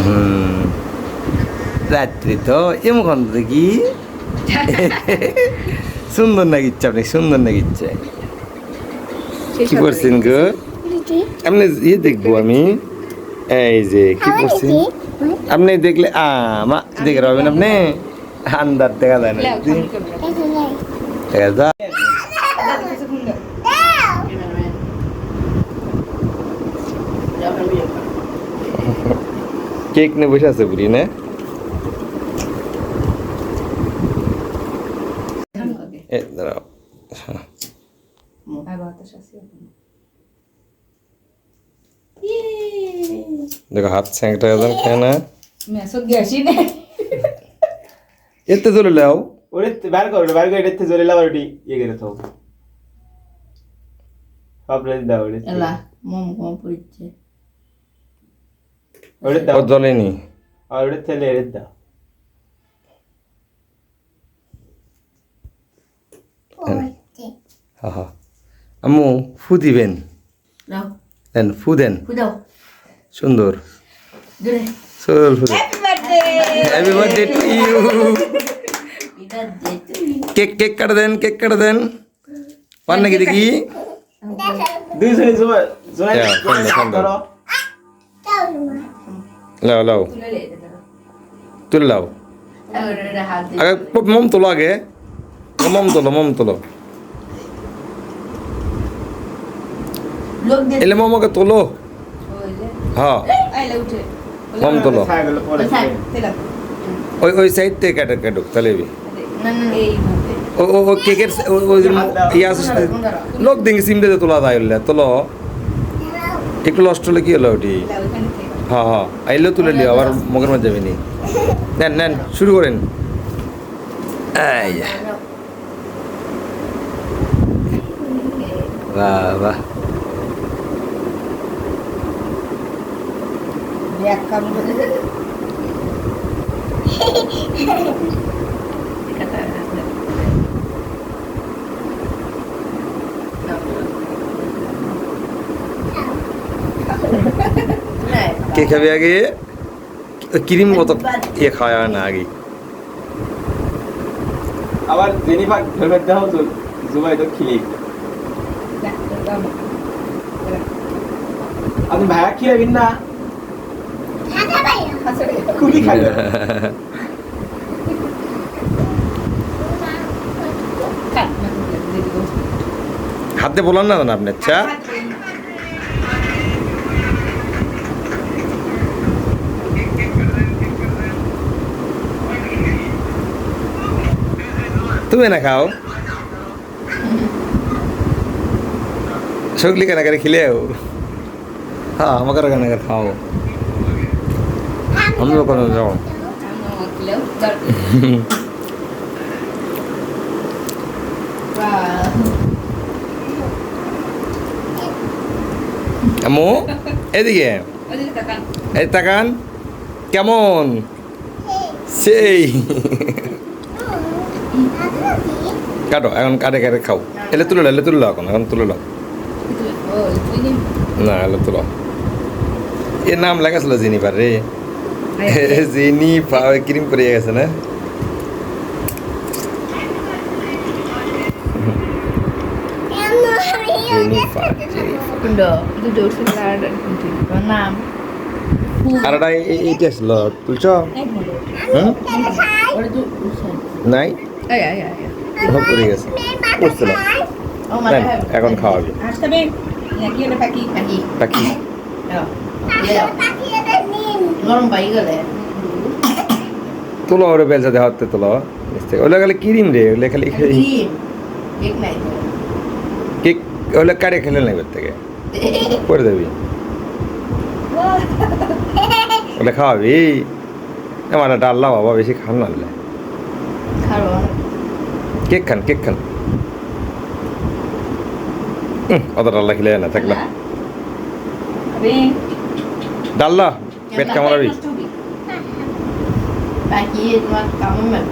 হুম রাত্রি তো এমন দেখি সুন্দর নাগিচ্ছে আপনি সুন্দর নাগিচ্ছে কি করছেন গো আপনি ইয়ে দেখবো আমি এই যে কি করছেন আপনি দেখলে মা দেখে রাখবেন আপনি আন্দার দেখা যায় না দেখা যায় কেক নিয়ে বসে আছে বুড়ি না দাঁড়াও দেখো হাত স্যাংটা একদম খায় না এতে চলে লাও ওরে বার করে এটাতে চলে লাও ওটি ইয়ে করে থাও সব রেড দাও ওরে এলা মম কম পড়ছে ওরে দাও ও জ্বলেনি আর ওরে তেলে রেড দাও হা হা আম্মু ফু দিবেন নাও দেন ফু দেন ফুদাও সুন্দর জোরে চল ফু দেন হ্যাপি বার্থডে টু ইউ এটা দে তুই কেক কেক কাটা দেন কেক কাটা দেন পান নাকি দেখি দুই জনে জোয়া জোয়া হ্যাঁ, সুন্দর, করো লাও লাও তুলে লে এটা তুলে লাও এটা হাত দে আগে মম তোলো আগে মম তোলো লোক দে এলে মম আগে তোলো ওই যে হ্যাঁ আইলে উঠে মম তোলো ছাগল পরে ওই তেলা ওই সাইড থেকে কাটুক তাহলে না না এই ভাবে ও কেকের ওই ইয়ে আছে লোক দেখি সিমটা তোলা দেয় তোলো একটু লস্ট হলে কি হলো ওটি ওখানে থেকে হ্যাঁ হ্যাঁ আইলেও তুলে লিও আবার মগের মধ্যে যাবে নি নেন শুরু করেন এই যা। বাহ ব্যাক কাম করে কে খাবে আগে ক্রিম কত ইয়ে খাওয়া না আগে আবার জেনিফার ধরে দাও তো জুবাই তো খিলে আপনি ভাইয়া খিলাবেন না খুবই খাবে হাতে বলান না আপনি আচ্ছা তুমি না খাও সগলি কেনা করে খিলেও হ্যাঁ আমাকে কেনা করে খাও আমি ওখানে যাও আম্মু এদিকে এই তাকান কেমন সেই কাটো এখন কাটে খাও এলে তুলে লাও এখন তুলে লাও না এলে তুলো এর নাম লেখাছিল জেনিফার রে জেনিফার ক্রিম করে গেছে না জেনিফার দুটো উঠছে নাম আর এইটা আসলো তুলছ নাই সব পড়ে গেছে পড়ছিল এখন খাওয়াবি পাখি গরম পাই গেলে তুলো ওরে বেলসা দেওয়াতে তুলো ওগুলো খালি ক্রিম রে ওগুলো খালি এক নাই কেক ওগুলো কাটে খেলে নেবে থেকে করে দেবি ওগুলো খাওয়াবি আমার ডাল্লা বাবা বেশি খান না খাবো কেক খান অত ডাল্লা খেলে না থাকলা ডাল্লা পেট কামড়াবি বাকি তোমার কামড়